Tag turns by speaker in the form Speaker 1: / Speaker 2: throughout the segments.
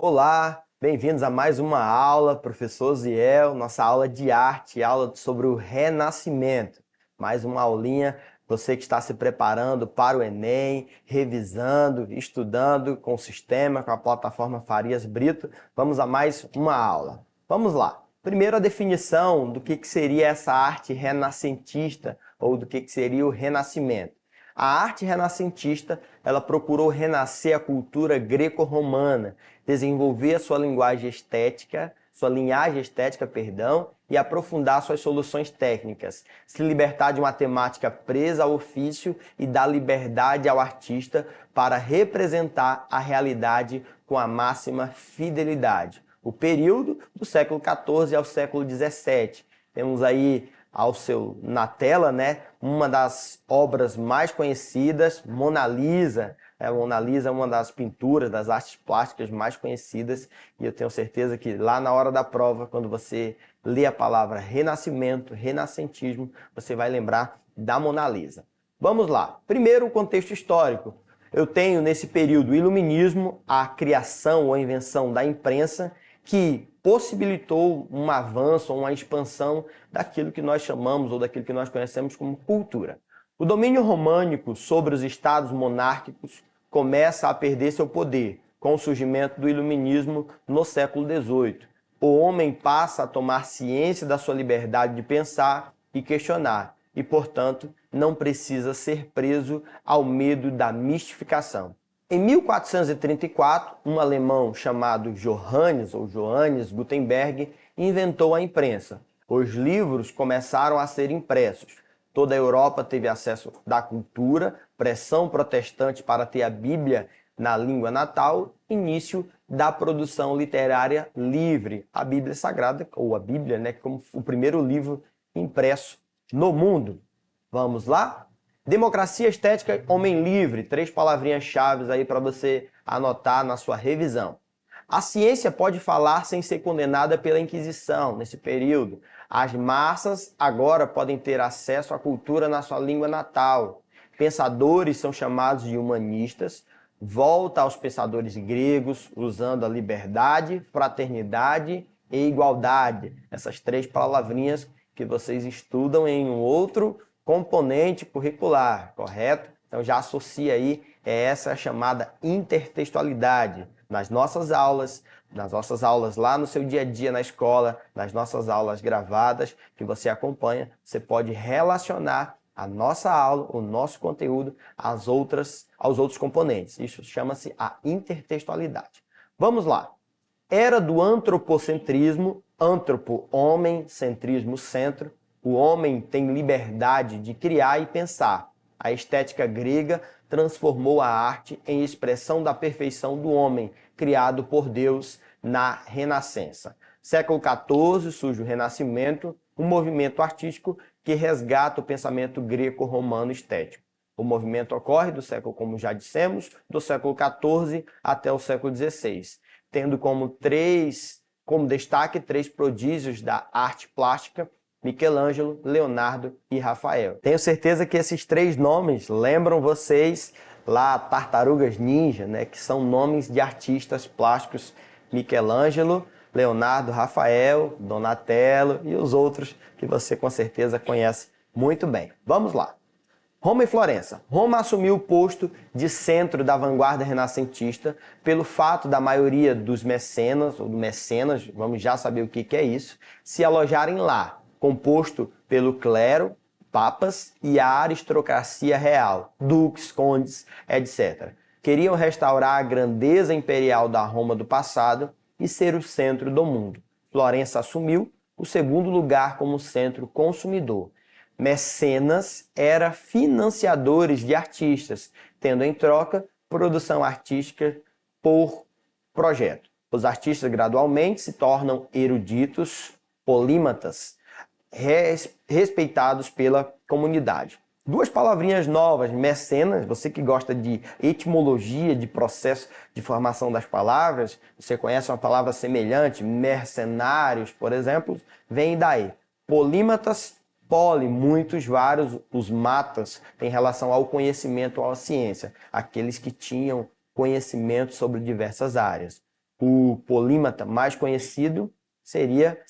Speaker 1: Olá, bem-vindos a mais uma aula, professor Ziel, nossa aula de arte, aula sobre o Renascimento. Mais uma aulinha, você que está se preparando para o Enem, revisando, estudando com o sistema, com a plataforma Farias Brito, vamos a mais uma aula. Vamos lá. Primeiro a definição do que seria essa arte renascentista ou do que seria o Renascimento. A arte renascentista, ela procurou renascer a cultura greco-romana, desenvolver a sua linguagem estética, sua linhagem estética, e aprofundar suas soluções técnicas, se libertar de uma temática presa ao ofício e dar liberdade ao artista para representar a realidade com a máxima fidelidade. O período do século XIV ao século XVII. Temos aí na tela, né, uma das obras mais conhecidas, Mona Lisa. A Mona Lisa é uma das pinturas, das artes plásticas mais conhecidas, e eu tenho certeza que lá na hora da prova, quando você lê a palavra renascimento, renascentismo, você vai lembrar da Mona Lisa. Vamos lá. Primeiro, o contexto histórico. Eu tenho nesse período o iluminismo, a criação ou a invenção da imprensa, que possibilitou um avanço, uma expansão daquilo que nós chamamos ou daquilo que nós conhecemos como cultura. O domínio românico sobre os estados monárquicos começa a perder seu poder com o surgimento do iluminismo no século XVIII. O homem passa a tomar ciência da sua liberdade de pensar e questionar e, portanto, não precisa ser preso ao medo da mistificação. Em 1434, um alemão chamado Johannes Gutenberg inventou a imprensa. Os livros começaram a ser impressos. Toda a Europa teve acesso da cultura, pressão protestante para ter a Bíblia na língua natal, início da produção literária livre, a Bíblia Sagrada, ou a Bíblia, né, como o primeiro livro impresso no mundo. Vamos lá? Democracia, estética, homem livre. 3 palavrinhas-chave aí para você anotar na sua revisão. A ciência pode falar sem ser condenada pela Inquisição nesse período. As massas agora podem ter acesso à cultura na sua língua natal. Pensadores são chamados de humanistas. Volta aos pensadores gregos, usando a liberdade, fraternidade e igualdade. Essas 3 palavrinhas que vocês estudam em um outro componente curricular, correto? Então já associa aí essa chamada intertextualidade nas nossas aulas lá no seu dia a dia na escola, nas nossas aulas gravadas que você acompanha, você pode relacionar a nossa aula, o nosso conteúdo aos outros componentes. Isso chama-se a intertextualidade. Vamos lá. Era do antropocentrismo, antropo, homem, centrismo, centro. O homem tem liberdade de criar e pensar. A estética grega transformou a arte em expressão da perfeição do homem, criado por Deus na Renascença. Século XIV surge o Renascimento, um movimento artístico que resgata o pensamento greco-romano estético. O movimento ocorre do século, como já dissemos, do século XIV até o século XVI, tendo como destaque 3 prodígios da arte plástica: Michelangelo, Leonardo e Rafael. Tenho certeza que esses 3 nomes lembram vocês lá Tartarugas Ninja, né, que são nomes de artistas plásticos: Michelangelo, Leonardo, Rafael, Donatello e os outros que você com certeza conhece muito bem. Vamos lá. Roma e Florença. Roma assumiu o posto de centro da vanguarda renascentista pelo fato da maioria dos mecenas, ou do mecenas, vamos já saber o que é isso, se alojarem lá, composto pelo clero, papas e a aristocracia real, duques, condes, etc. Queriam restaurar a grandeza imperial da Roma do passado e ser o centro do mundo. Florença assumiu o segundo lugar como centro consumidor. Mecenas eram financiadores de artistas, tendo em troca produção artística por projeto. Os artistas gradualmente se tornam eruditos, polímatas, respeitados pela comunidade. 2 palavrinhas novas: mecenas. Você que gosta de etimologia, de processo de formação das palavras, você conhece uma palavra semelhante, mercenários, por exemplo, vem daí. Polímatas, poli, muitos, vários, os matas, tem relação ao conhecimento ou à ciência, aqueles que tinham conhecimento sobre diversas áreas. O polímata mais conhecido seria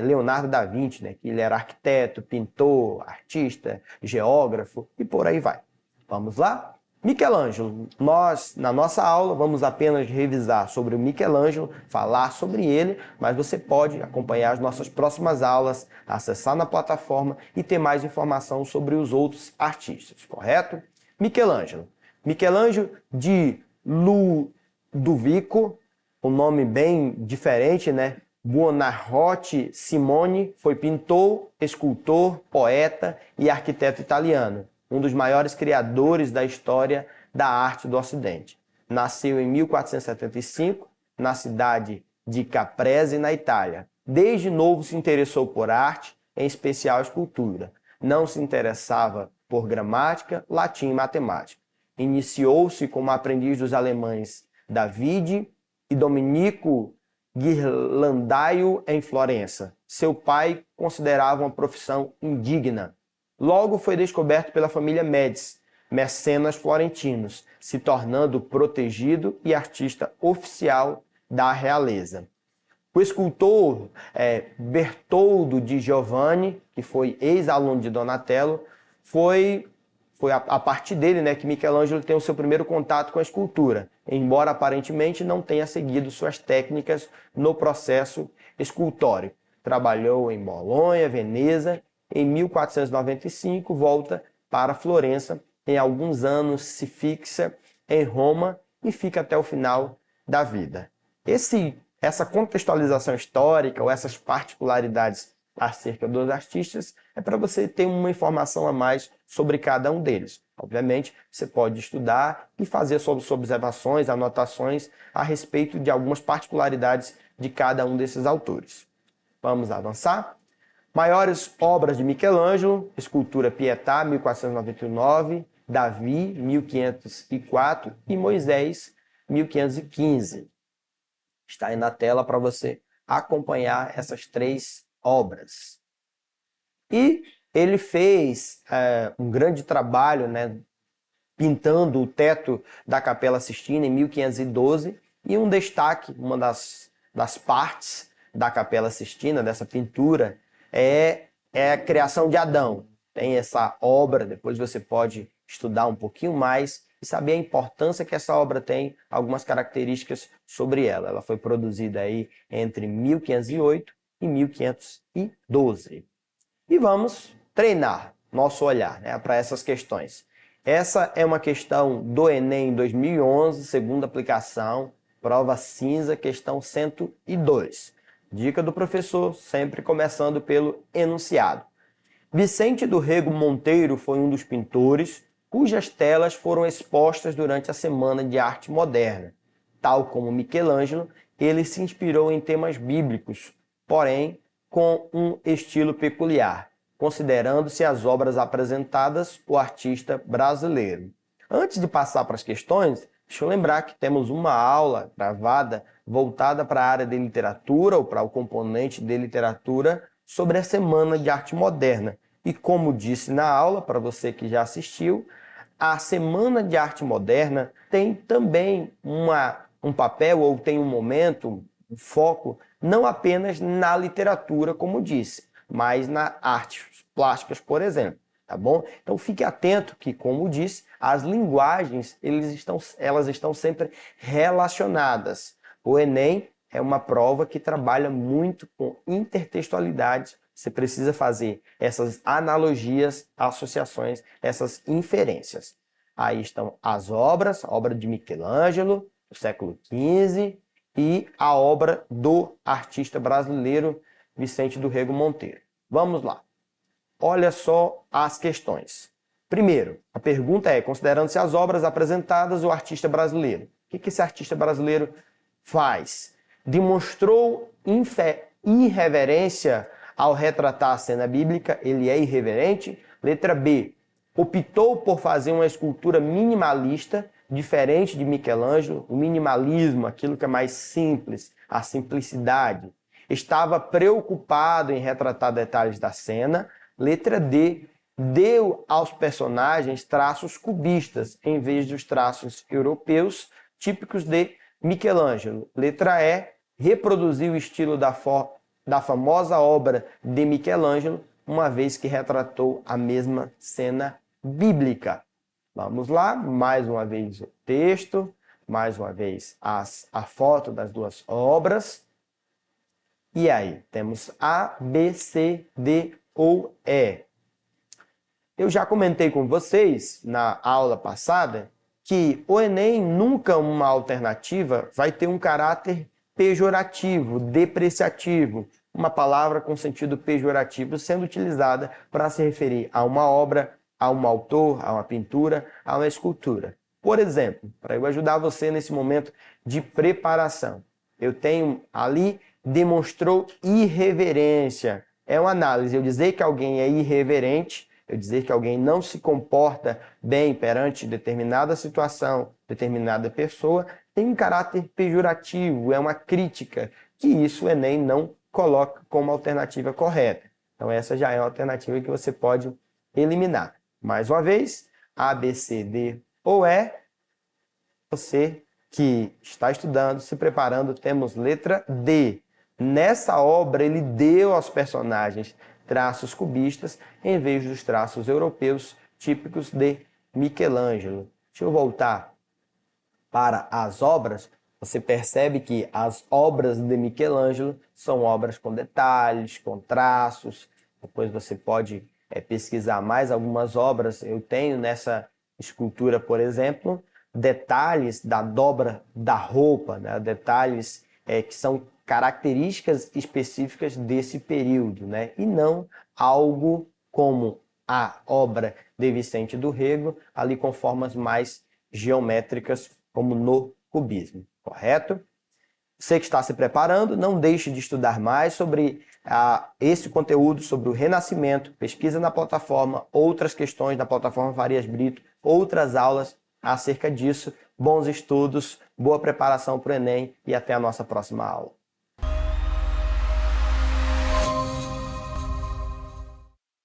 Speaker 1: Leonardo da Vinci, né? Que ele era arquiteto, pintor, artista, geógrafo e por aí vai. Vamos lá? Michelangelo. Nós, na nossa aula, vamos apenas revisar sobre o Michelangelo, falar sobre ele, mas você pode acompanhar as nossas próximas aulas, acessar na plataforma e ter mais informação sobre os outros artistas, correto? Michelangelo. Michelangelo de Ludovico, um nome bem diferente, né? Buonarroti Simone foi pintor, escultor, poeta e arquiteto italiano, um dos maiores criadores da história da arte do Ocidente. Nasceu em 1475, na cidade de Caprese, na Itália. Desde novo se interessou por arte, em especial escultura. Não se interessava por gramática, latim e matemática. Iniciou-se como aprendiz dos alemães David e Domenico Ghirlandaio em Florença. Seu pai considerava uma profissão indigna. Logo foi descoberto pela família Médici, mecenas florentinos, se tornando protegido e artista oficial da realeza. O escultor Bertoldo di Giovanni, que foi ex-aluno de Donatello, foi a partir dele, né, que Michelangelo tem o seu primeiro contato com a escultura, embora aparentemente não tenha seguido suas técnicas no processo escultórico. Trabalhou em Bolonha, Veneza. Em 1495, volta para Florença. Em alguns anos se fixa em Roma e fica até o final da vida. Essa contextualização histórica ou essas particularidades acerca dos artistas é para você ter uma informação a mais sobre cada um deles. Obviamente, você pode estudar e fazer suas observações, anotações a respeito de algumas particularidades de cada um desses autores. Vamos avançar? Maiores obras de Michelangelo: escultura Pietà, 1499, Davi, 1504 e Moisés, 1515. Está aí na tela para você acompanhar essas três obras. E ele fez um grande trabalho, né, pintando o teto da Capela Sistina em 1512, e um destaque, uma das partes da Capela Sistina, dessa pintura, é a criação de Adão. Tem essa obra, depois você pode estudar um pouquinho mais e saber a importância que essa obra tem, algumas características sobre ela. Ela foi produzida aí entre 1508 e 1512. E vamos treinar nosso olhar, né, para essas questões. Essa é uma questão do Enem 2011, segunda aplicação, prova cinza, questão 102. Dica do professor, sempre começando pelo enunciado. Vicente do Rego Monteiro foi um dos pintores cujas telas foram expostas durante a Semana de Arte Moderna. Tal como Michelangelo, ele se inspirou em temas bíblicos, porém com um estilo peculiar, considerando-se as obras apresentadas o artista brasileiro. Antes de passar para as questões, deixa eu lembrar que temos uma aula gravada voltada para a área de literatura ou para o componente de literatura sobre a Semana de Arte Moderna. E como disse na aula, para você que já assistiu, a Semana de Arte Moderna tem também um papel ou tem um momento, um foco, não apenas na literatura, como disse, mas nas artes plásticas, por exemplo. Tá bom? Então fique atento que, como disse, as linguagens elas estão sempre relacionadas. O Enem é uma prova que trabalha muito com intertextualidade. Você precisa fazer essas analogias, associações, essas inferências. Aí estão as obras, a obra de Michelangelo, do século XV, e a obra do artista brasileiro Vicente do Rego Monteiro. Vamos lá. Olha só as questões. Primeiro, a pergunta é, considerando-se as obras apresentadas, o artista brasileiro. O que esse artista brasileiro faz? Demonstrou irreverência ao retratar a cena bíblica, ele é irreverente. Letra B, optou por fazer uma escultura minimalista, diferente de Michelangelo. O minimalismo, aquilo que é mais simples, a simplicidade. Estava preocupado em retratar detalhes da cena. Letra D, deu aos personagens traços cubistas, em vez dos traços europeus típicos de Michelangelo. Letra E, reproduziu o estilo da famosa obra de Michelangelo, uma vez que retratou a mesma cena bíblica. Vamos lá, mais uma vez o texto, mais uma vez a foto das duas obras. E aí, temos A, B, C, D ou E. Eu já comentei com vocês na aula passada que o Enem nunca uma alternativa vai ter um caráter pejorativo, depreciativo, uma palavra com sentido pejorativo sendo utilizada para se referir a uma obra, a um autor, a uma pintura, a uma escultura. Por exemplo, para eu ajudar você nesse momento de preparação, eu tenho ali demonstrou irreverência. É uma análise. Eu dizer que alguém é irreverente, eu dizer que alguém não se comporta bem perante determinada situação, determinada pessoa, tem um caráter pejorativo, é uma crítica, que isso o Enem não coloca como alternativa correta. Então essa já é uma alternativa que você pode eliminar. Mais uma vez, A, B, C, D ou E, você que está estudando, se preparando, temos letra D. Nessa obra, ele deu aos personagens traços cubistas em vez dos traços europeus típicos de Michelangelo. Deixa eu voltar para as obras. Você percebe que as obras de Michelangelo são obras com detalhes, com traços. Depois você pode pesquisar mais algumas obras. Eu tenho nessa escultura, por exemplo, detalhes da dobra da roupa, né? Detalhes que são características específicas desse período, né? E não algo como a obra de Vicente do Rego, ali com formas mais geométricas, como no cubismo, correto? Você que está se preparando, não deixe de estudar mais sobre esse conteúdo, sobre o Renascimento. Pesquisa na plataforma, outras questões na plataforma Farias Brito, outras aulas acerca disso. Bons estudos, boa preparação para o Enem e até a nossa próxima aula.